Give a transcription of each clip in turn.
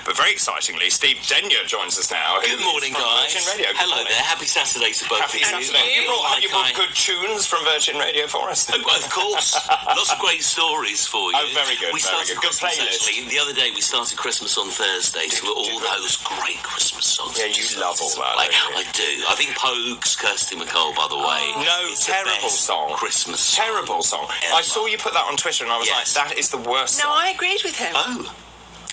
But very excitingly, Steve Denyer joins us now. Good morning, guys. Virgin Radio. Hello there. Happy Saturday to both Happy of you. Saturday. Have you brought good tunes from Virgin Radio for us? Oh, of course. Lots of great stories for you. Oh, very good. We started Good Christmas, playlist. actually. The other day, we started Christmas on Thursday, so all those great Christmas songs. Yeah, you love all that. I do. I think Pogue's Kirsty MacColl, by the way. No, it's the terrible best song. Christmas song. Terrible song. Ever. I saw you put that on Twitter and I was like, that is the worst No, song. I agreed with him. Oh.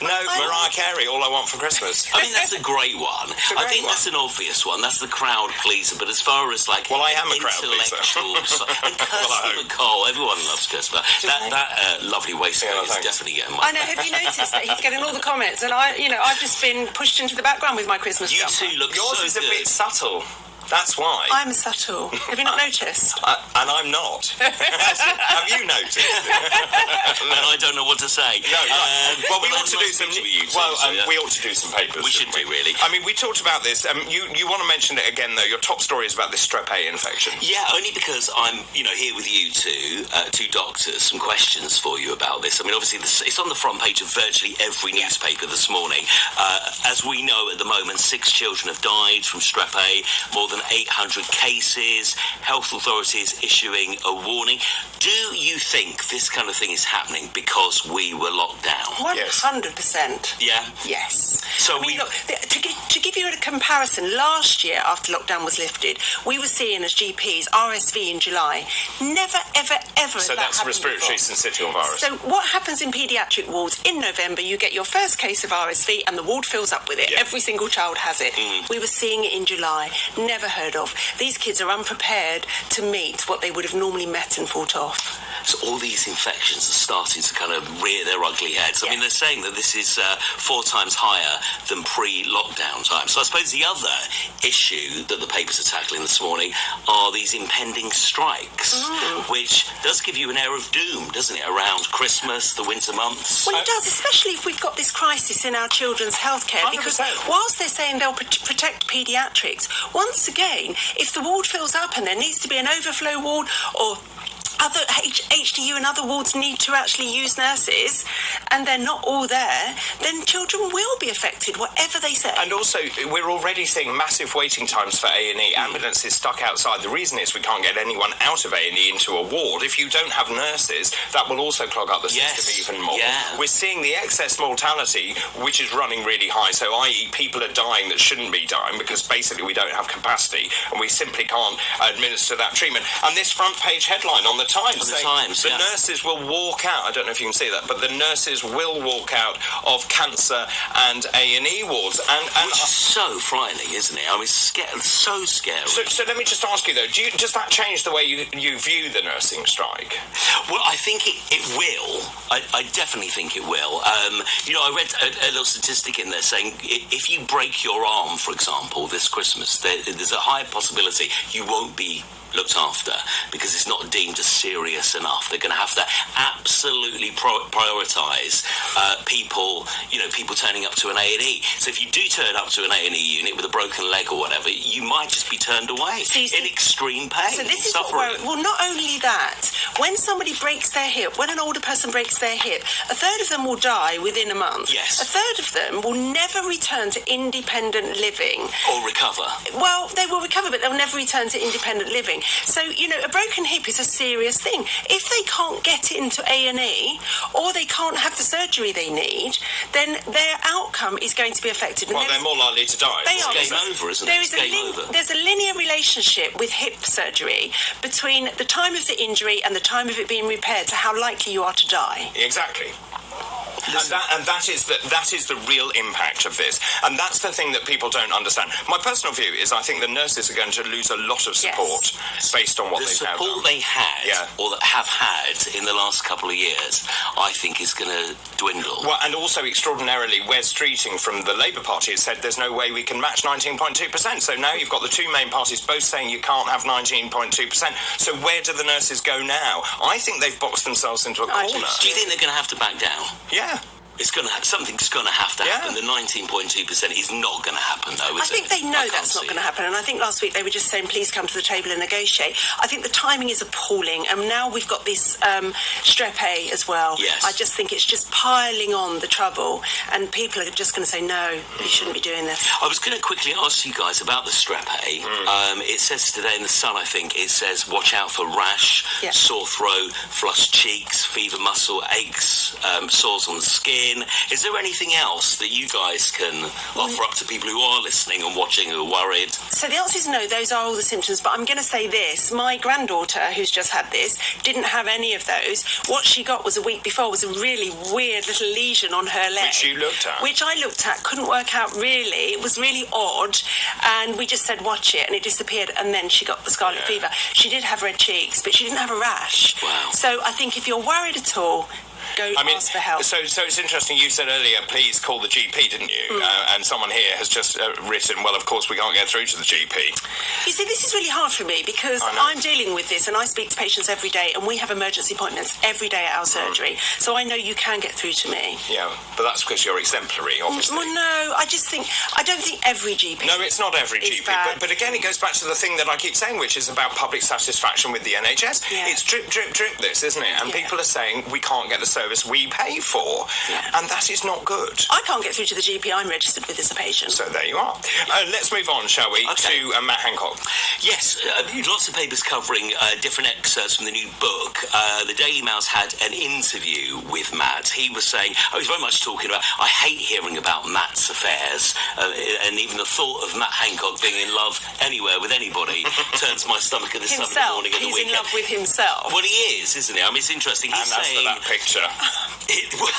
No, Mariah Carey, All I Want for Christmas. I mean, that's a great one. I think that's an obvious one. That's the crowd pleaser. But as far as, like, well, I am a crowd pleaser. And Kirsty MacColl, everyone loves Kirsty. That lovely waistcoat is definitely getting my... I know, have you noticed that he's getting all the comments? And I've just been pushed into the background with my Christmas You jumper. two look Yours so is good. a bit subtle. That's why. I'm subtle. Have you not noticed? And I'm not. Have you noticed? And I don't know what to say. No, well, we well, ought to do some. We ought to do some papers. We should do, really. I mean, we talked about this. You want to mention it again, though. Your top story is about this strep A infection. Yeah, only because I'm, here with you two doctors. Some questions for you about this. I mean, obviously, it's on the front page of virtually every newspaper this morning. As we know, at the moment, 6 children have died from strep A. More than 800 cases. Health authorities issuing a warning. Do you think this kind of thing is happening because we were locked down? 100%. Yeah? Yes. So look, to give you a comparison, last year after lockdown was lifted, we were seeing as GPs RSV in July. Never, ever, ever. So that's respiratory syncytial virus. So what happens in paediatric wards in November? You get your first case of RSV, and the ward fills up with it. Yeah. Every single child has it. We were seeing it in July. Never heard of. These kids are unprepared to meet what they would have normally met and fought off. So all these infections are starting to kind of rear their ugly heads. I mean, they're saying that this is 4 times higher than pre-lockdown time. So I suppose the other issue that the papers are tackling this morning are these impending strikes, which does give you an air of doom, doesn't it, around Christmas, the winter months? Well, it does, especially if we've got this crisis in our children's healthcare. 100%. Because whilst they're saying they'll protect paediatrics, once again, if the ward fills up and there needs to be an overflow ward, or other HDU and other wards need to actually use nurses, and they're not all there, then children will be affected, whatever they say. And also, we're already seeing massive waiting times for A&E. Ambulances stuck outside. The reason is we can't get anyone out of A&E into a ward. If you don't have nurses, that will also clog up the system even more. Yeah. We're seeing the excess mortality, which is running really high. So, i.e., people are dying that shouldn't be dying because basically we don't have capacity and we simply can't administer that treatment. And this front page headline on the Times saying the nurses will walk out. I don't know if you can see that, but the nurses will walk out of cancer and A&E wards. And which is so frightening, isn't it? I mean, so scary. So let me just ask you, though, does that change the way you view the nursing strike? Well, I think it will. I definitely think it will. I read a little statistic in there saying if you break your arm, for example, this Christmas, there's a high possibility you won't be looked after because it's not deemed as serious enough. They're going to have to absolutely prioritise people turning up to an A&E. So if you do turn up to an A&E unit with a broken leg or whatever, you might just be turned away in extreme pain. So this is suffering. well, not only that, when somebody breaks their hip, when an older person breaks their hip, a third of them will die within a month. Yes. A third of them will never return to independent living. Or recover. Well, they will recover, but they'll never return to independent living. So, a broken hip is a serious thing. If they can't get into A&E or they can't have the surgery they need, then their outcome is going to be affected. Well, they're more likely to die. They are. It's game over, isn't it? There's a linear relationship with hip surgery between the time of the injury and the time of it being repaired to how likely you are to die. Exactly. And that is the real impact of this. And that's the thing that people don't understand. My personal view is I think the nurses are going to lose a lot of support based on what they've had. The support they had, or that have had in the last couple of years, I think is going to dwindle. Well, and also extraordinarily, Wes Streeting from the Labour Party has said there's no way we can match 19.2%. So now you've got the two main parties both saying you can't have 19.2%. So where do the nurses go now? I think they've boxed themselves into a corner. Do you think they're going to have to back down? Yeah. Something's going to have to happen. Yeah. 19.2% is not going to happen, though, is it? I think they know that's not going to happen, and I think last week they were just saying, please come to the table and negotiate. I think the timing is appalling, and now we've got this Strep A as well. Yes. I just think it's just piling on the trouble, and people are just going to say, no, you shouldn't be doing this. I was going to quickly ask you guys about the Strep A. It says today in the Sun, I think, it says watch out for rash, sore throat, flushed cheeks, fever muscle aches, sores on the skin. Is there anything else that you guys can offer up to people who are listening and watching who are worried? So the answer is no, those are all the symptoms, but I'm going to say this. My granddaughter, who's just had this, didn't have any of those. What she got was a week before was a really weird little lesion on her leg. Which you looked at? Which I looked at, couldn't work out really. It was really odd, and we just said watch it, and it disappeared, and then she got the scarlet fever. She did have red cheeks, but she didn't have a rash. Wow. So I think if you're worried at all, ask for help. So it's interesting, you said earlier, please call the GP, didn't you? And someone here has just written, well, of course we can't get through to the GP. You see, this is really hard for me because I'm dealing with this and I speak to patients every day, and we have emergency appointments every day at our surgery. So I know you can get through to me. Yeah, but that's because you're exemplary, obviously. Well, no, I don't think every GP. No, it's not every GP. But again, it goes back to the thing that I keep saying, which is about public satisfaction with the NHS. Yeah. It's drip, drip, drip, this, isn't it? And people are saying we can't get the service we pay for. Yeah. And that is not good. I can't get through to the GP I'm registered with as a patient. So there you are. Let's move on, shall we, to Matt Hancock. Yes, lots of papers covering different excerpts from the new book. The Daily Mail's had an interview with Matt. He was saying, I was very much talking about, I hate hearing about Matt's affairs, and even the thought of Matt Hancock being in love anywhere with anybody turns my stomach at this time of the morning and the weekend. He's in love with himself. Well, he is, isn't he? I mean, it's interesting. He's and saying, as for that picture,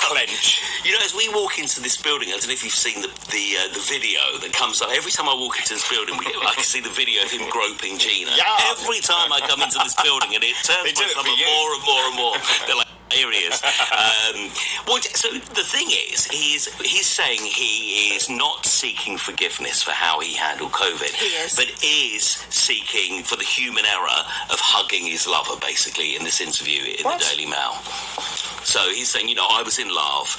clench. You know, as we walk into this building, I don't know if you've seen the video that comes up. Every time I walk into this building, I can see the video of him groping Gina. Yeah. Every time I come into this building, and it turns my stomach more and more and more. They're like, here he is. So the thing is, he's saying he is not seeking forgiveness for how he handled COVID, but is seeking for the human error of hugging his lover, basically, in this interview in the Daily Mail. So he's saying, I was in love.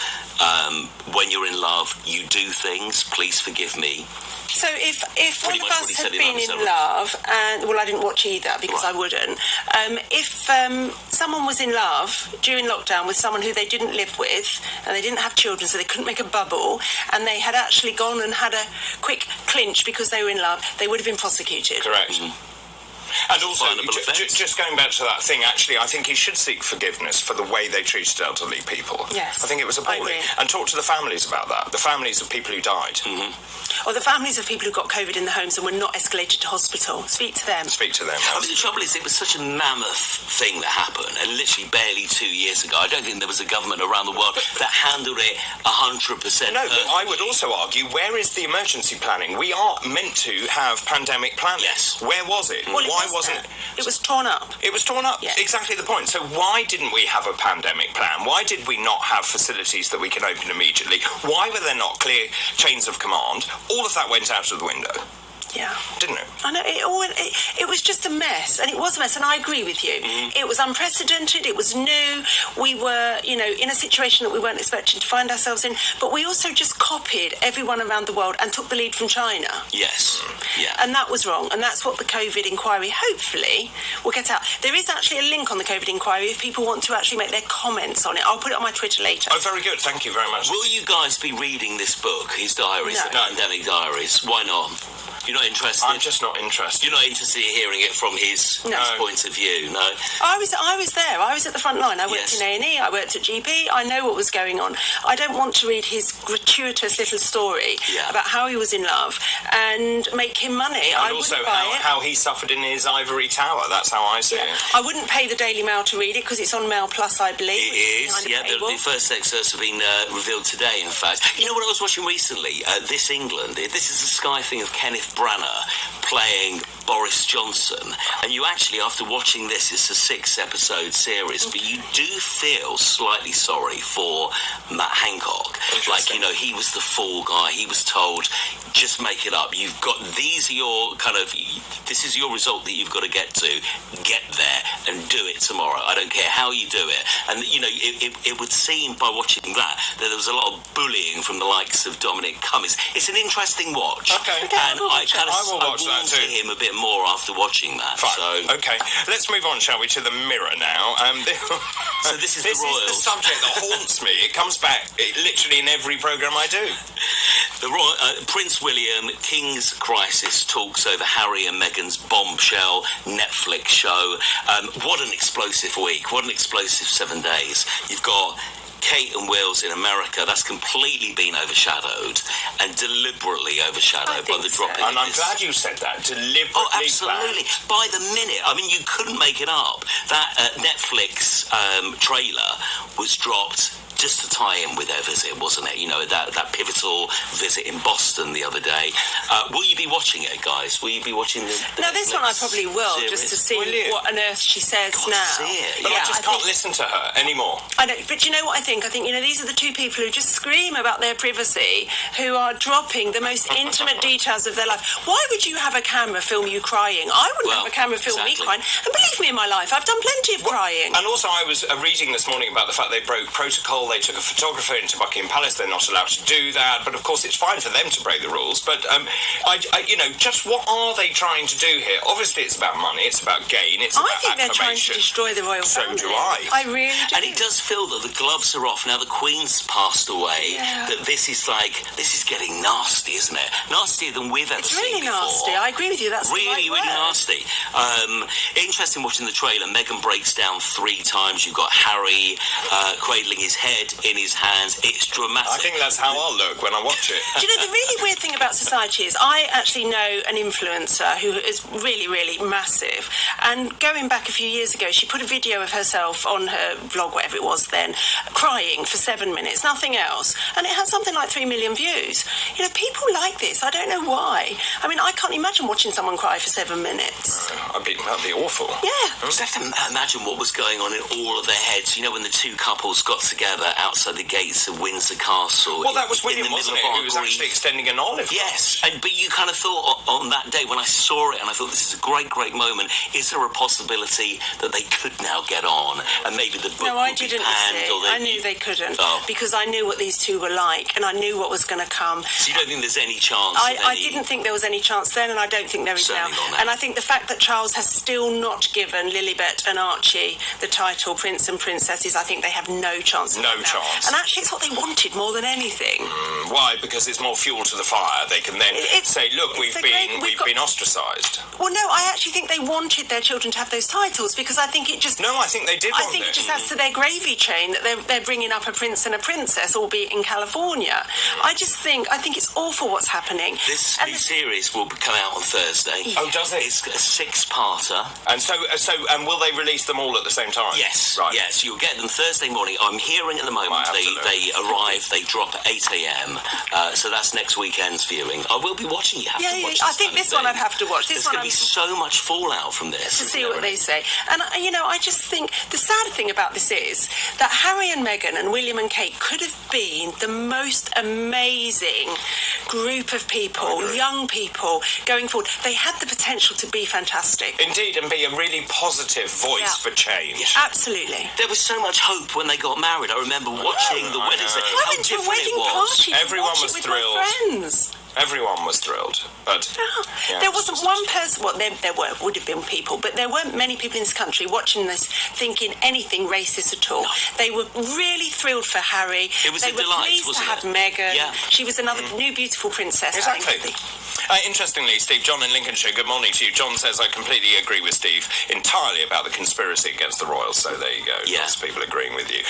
When you're in love, you do things. Please forgive me. So if one of us had been in love, and I didn't watch either because I wouldn't. If someone was in love during lockdown with someone who they didn't live with and they didn't have children, so they couldn't make a bubble, and they had actually gone and had a quick clinch because they were in love, they would have been prosecuted. Correct. And also, just going back to that thing, actually, I think he should seek forgiveness for the way they treated elderly people. Yes. I think it was appalling. And talk to the families about that, the families of people who died. Or the families of people who got COVID in the homes and were not escalated to hospital. Speak to them. Speak to them. I mean, the trouble is, it was such a mammoth thing that happened, and literally barely 2 years ago, I don't think there was a government around the world that handled it 100%. No, but I would also argue, where is the emergency planning? We are meant to have pandemic planning. Yes. Where was it? Well, why wasn't it? It was torn up. It was torn up. Yes. Exactly the point. So why didn't we have a pandemic plan? Why did we not have facilities that we can open immediately? Why were there not clear chains of command? All of that went out of the window. Yeah. Didn't it? I know, it was just a mess, and it was a mess, and I agree with you. It was unprecedented, it was new, we were, in a situation that we weren't expecting to find ourselves in, but we also just copied everyone around the world and took the lead from China. Yes, yeah. And that was wrong, and that's what the COVID inquiry, hopefully, will get out. There is actually a link on the COVID inquiry if people want to actually make their comments on it. I'll put it on my Twitter later. Oh, very good, thank you very much. Will you guys be reading this book, his diaries, the Pandemic Diaries? Why not? You're not interested? I'm just not interested. You're not interested in hearing it from his point of view, no? I was there. I was at the front line. I worked in A&E. I worked at GP. I know what was going on. I don't want to read his gratuitous little story about how he was in love and make him money. And also how he suffered in his ivory tower. That's how I see it. I wouldn't pay the Daily Mail to read it because it's on Mail Plus, I believe. It is. Yeah, the first excerpts have been revealed today, in fact. You know what I was watching recently? This England. This is a Sky thing of Kenneth Branagh playing Boris Johnson, and you actually, after watching this, it's a 6-episode series, but you do feel slightly sorry for Matt Hancock. Like, you know, he was the fall guy. He was told, just make it up. You've got, these are your kind of, this is your result that you've got to get to. Get there and do it tomorrow. I don't care how you do it. And, you know, it would seem by watching that there was a lot of bullying from the likes of Dominic Cummings. It's an interesting watch. Okay. And I will watch that too. to him a bit more after watching that. Fine. So. Okay, let's move on, shall we, to the Mirror now. So this is the Royals. This is the subject that haunts me. It comes back literally in every programme I do. Prince William, King's Crisis talks over Harry and Meghan's bombshell Netflix show. What an explosive week. What an explosive 7 days. You've got Kate and Will's in America. That's completely been overshadowed, and deliberately overshadowed by the dropping. And I'm glad you said that. Deliberately. Oh, absolutely. By the minute. I mean, you couldn't make it up. That Netflix trailer was dropped just to tie in with their visit, wasn't it? You know, that pivotal visit in Boston the other day. Will you be watching it, guys? Will you be watching the Now, this one I probably will, series? just to see what on earth she says now. See it. But I just can't listen to her anymore. I know, but you know what I think? I think, you know, these are the two people who just scream about their privacy, who are dropping the most intimate details of their life. Why would you have a camera film you crying? I wouldn't have a camera film me crying. And believe me, in my life, I've done plenty of crying. And also, I was reading this morning about the fact they broke protocol. They took a photographer into Buckingham Palace. They're not allowed to do that. But of course, it's fine for them to break the rules. But you know, just what are they trying to do here? Obviously, it's about money. It's about gain. It's about I think they're trying to destroy the royal family. So do I. I really do. And it does feel that the gloves are off now. The Queen's passed away. Yeah. That this is getting nasty, isn't it? Nastier than we've ever It's seen really before. nasty. I agree with you. That's really, the right really word. nasty. Interesting watching the trailer. Meghan breaks down 3 times. You've got Harry cradling his head in his hands. It's dramatic. I think that's how I'll look when I watch it. Do you know, the really weird thing about society is I actually know an influencer who is really, really massive. And going back a few years ago, she put a video of herself on her vlog, whatever it was then, crying for 7 minutes, nothing else. And it had something like 3 million views. You know, people like this. I don't know why. I mean, I can't imagine watching someone cry for 7 minutes. That'd be awful. Yeah. You just have to imagine what was going on in all of their heads. You know, when the two couples got together outside the gates of Windsor Castle. Well, that was William, wasn't it, who was actually extending an olive. Yes, but you kind of thought on that day when I saw it, and I thought this is a great, great moment. Is there a possibility that they could now get on, and maybe the book No, I would be didn't panned? see. I knew they couldn't because I knew what these two were like, and I knew what was going to come. So you don't think there's any chance? I didn't think there was any chance then, and I don't think there is now. And I think the fact that Charles has still not given Lilibet and Archie the title Prince and Princesses, I think they have no chance. No chance. And actually, it's what they wanted more than anything. Why? Because it's more fuel to the fire. They can then say, "Look, we've been ostracised." Well, no, I actually think they wanted their children to have those titles because I think it just. No, I think they did. I think it just adds to their gravy chain that they're bringing up a prince and a princess, albeit in California. I think it's awful what's happening. This new series will come out on Thursday. Yeah. Oh, does it? It's a 6-parter. And so, will they release them all at the same time? Yes, right. Yes. You'll get them Thursday morning. I'm hearing at the moment they arrive. They drop at 8 a.m. So that's next weekend's viewing. I will be watching. You have to watch. I think this one I'd have to watch. There's going to be so much fallout from this. To see what they say. And, you know, I just think the sad thing about this is that Harry and Meghan and William and Kate could have been the most amazing group of people, young people, going forward. They had the potential to be fantastic. Indeed, and be a really positive voice for change. Absolutely. There was so much hope when they got married. I remember watching the wedding. I went to a wedding party. Everyone was with thrilled. My friends. Everyone was thrilled, but there wasn't one person. Well, there would have been people, but there weren't many people in this country watching this thinking anything racist at all. No. They were really thrilled for Harry. It was they a were delight, pleased to have Meghan. Yeah. She was another new beautiful princess. Exactly. Interestingly, Steve, John in Lincolnshire, good morning to you. John says, I completely agree with Steve entirely about the conspiracy against the royals. So there you go. Yeah. Lots of people agreeing with you.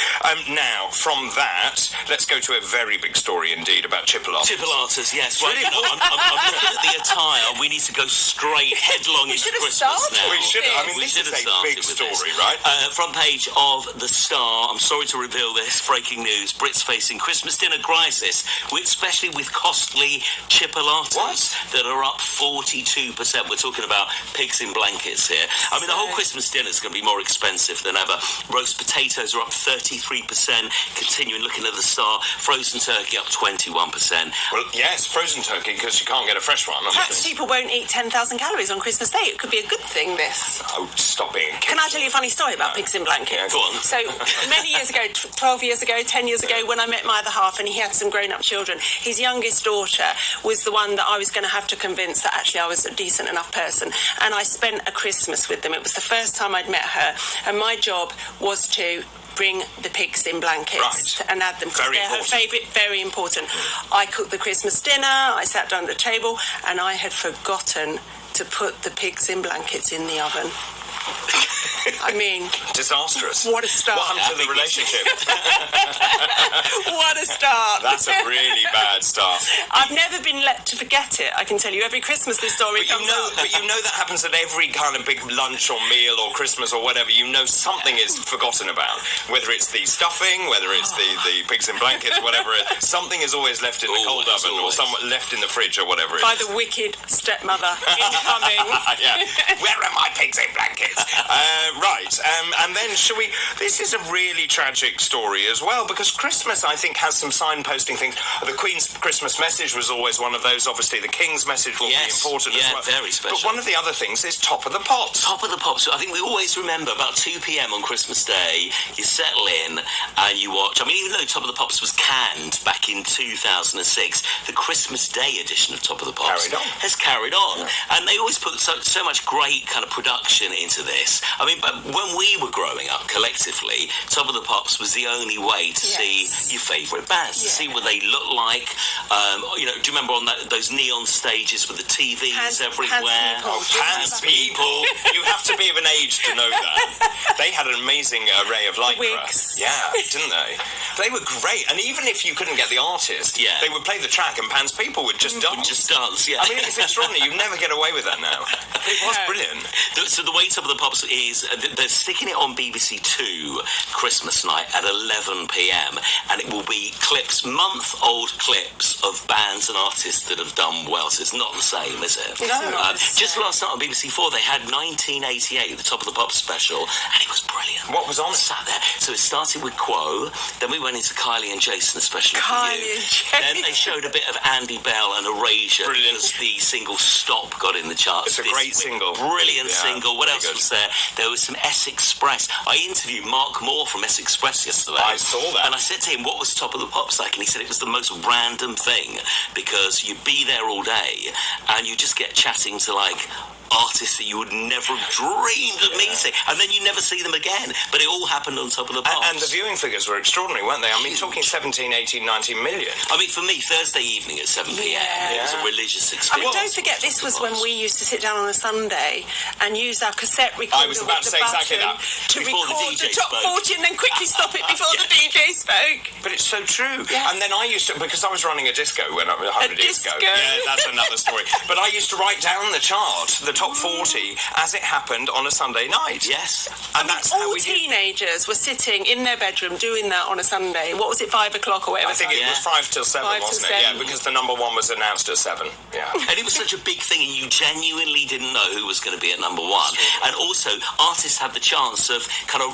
Now, from that, let's go to a very big story indeed about chipolatas. Chipolatas, yes. really important. I'm looking at the attire. We need to go straight headlong into should have Christmas started now. We should. I mean, We this should is have a started big with story, this. right? Front page of The Star. I'm sorry to reveal this. Breaking news. Brits facing Christmas dinner crisis, especially with costly chipolatas that are up 42%. We're talking about pigs in blankets here. I mean, the whole Christmas dinner is going to be more expensive than ever. Roast potatoes are up 33%. Continuing looking at The Star. Frozen turkey up 21%. Well, yes, frozen turkey, because you can't get a fresh one. Perhaps people won't eat 10,000 calories on Christmas Day. It could be a good thing, this. Oh, stop being a kid. Can I tell you a funny story about pigs in blankets? Yeah, go on. So, many years ago, 12 years ago, 10 years ago, when I met my other half and he had some grown-up children, his youngest daughter was the one that I was going to have to convince that actually I was a decent enough person. And I spent a Christmas with them. It was the first time I'd met her. And my job was to bring the pigs in blankets and add them. Very They're her favourite, very important. I cooked the Christmas dinner, I sat down at the table, and I had forgotten to put the pigs in blankets in the oven. I mean, disastrous. What a start. What happened to the relationship? What a start. That's a really bad start. I've never been let to forget it. I can tell you, every Christmas this story comes up. But you know that happens at every kind of big lunch or meal or Christmas or whatever. You know something is forgotten about. Whether it's the stuffing, whether it's the pigs in blankets, whatever it is. Something is always left in the cold oven or somewhat left in the fridge or whatever it is. By the wicked stepmother incoming. Yeah. Where are my pigs in blankets? Right. And then this is a really tragic story as well, because Christmas, I think, has some signposting things. The Queen's Christmas message was always one of those. Obviously, the King's message will be important as well. Very special. But one of the other things is Top of the Pops. Top of the Pops. I think we always remember about 2 p.m. on Christmas Day, you settle in and you watch. I mean, even though Top of the Pops was canned back in 2006, the Christmas Day edition of Top of the Pops has carried on. Yeah. And they always put so much great kind of production into this. I mean, but when we were growing up collectively, Top of the Pops was the only way to see your favourite bands, to see what they look like. You know, do you remember on those neon stages with the TVs everywhere? Pants people. You have to be of an age to know that. They had an amazing array of lycra. Wigs. Yeah, didn't they? They were great. And even if you couldn't get the artist, they would play the track and Pants people would just dance. Yeah. I mean, it's extraordinary. You never get away with that now. It was brilliant. So the way Top of the Pops is, they're sticking it on BBC Two Christmas night at 11 p.m. and it will be month-old clips of bands and artists that have done well. So it's not the same, is it? No. Just last night on BBC Four, they had 1988, the Top of the Pops special, and it was brilliant. What was on? Sat there. So it started with Quo, then we went into Kylie and Jason, especially Kylie for you. and Jason. Then they showed a bit of Andy Bell and Erasure. Brilliant. As the single Stop got in the charts. It's a great single. Brilliant single. What else was there? There was some S-Express. I interviewed Mark Moore from S-Express yesterday. I saw that. And I said to him, what was Top of the Pops like? And he said it was the most random thing, because you'd be there all day and you just get chatting to like artists that you would never have dreamed of meeting, and then you never see them again. But it all happened on Top of the Pops. And the viewing figures were extraordinary, weren't they? I mean, talking 17, 18, 19 million. I mean, for me, Thursday evening at 7 p.m, it was a religious experience. And don't forget, this was when we used to sit down on a Sunday and use our cassette recorder. I was about to say exactly that. To Before the record DJ the top spoke. 40 and then quickly stop it before the DJ spoke. But it's so true. Yeah. And then I used to, because I was running a disco when I was a disco. Yeah, that's another story. But I used to write down the chart, the top 40, as it happened on a Sunday night. Yes. And that's how all we did. teenagers were sitting in their bedroom doing that on a Sunday. What was it, 5 o'clock or whatever? I think it was 5 till 7, 5 till wasn't it? 7. Yeah, because the number one was announced at 7. Yeah. And it was such a big thing, and you genuinely didn't know who was going to be at number one. And also, artists had the chance of kind of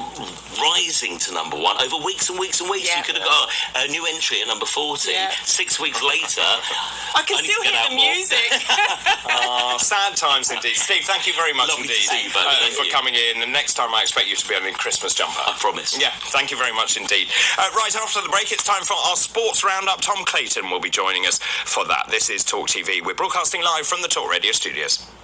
rising to number one over weeks and weeks and weeks. Yeah. You could have got a new entry at number 40. Yeah. 6 weeks later, I can still hear the music. Sad times indeed. Steve, thank you very much Lovely to indeed see you both. Thank for you. coming in. And next time I expect you to be on a Christmas jumper. I promise. Yeah, thank you very much indeed. Right after the break, it's time for our sports roundup. Tom Clayton will be joining us for that. This is Talk TV. We're broadcasting live from the Talk Radio studios.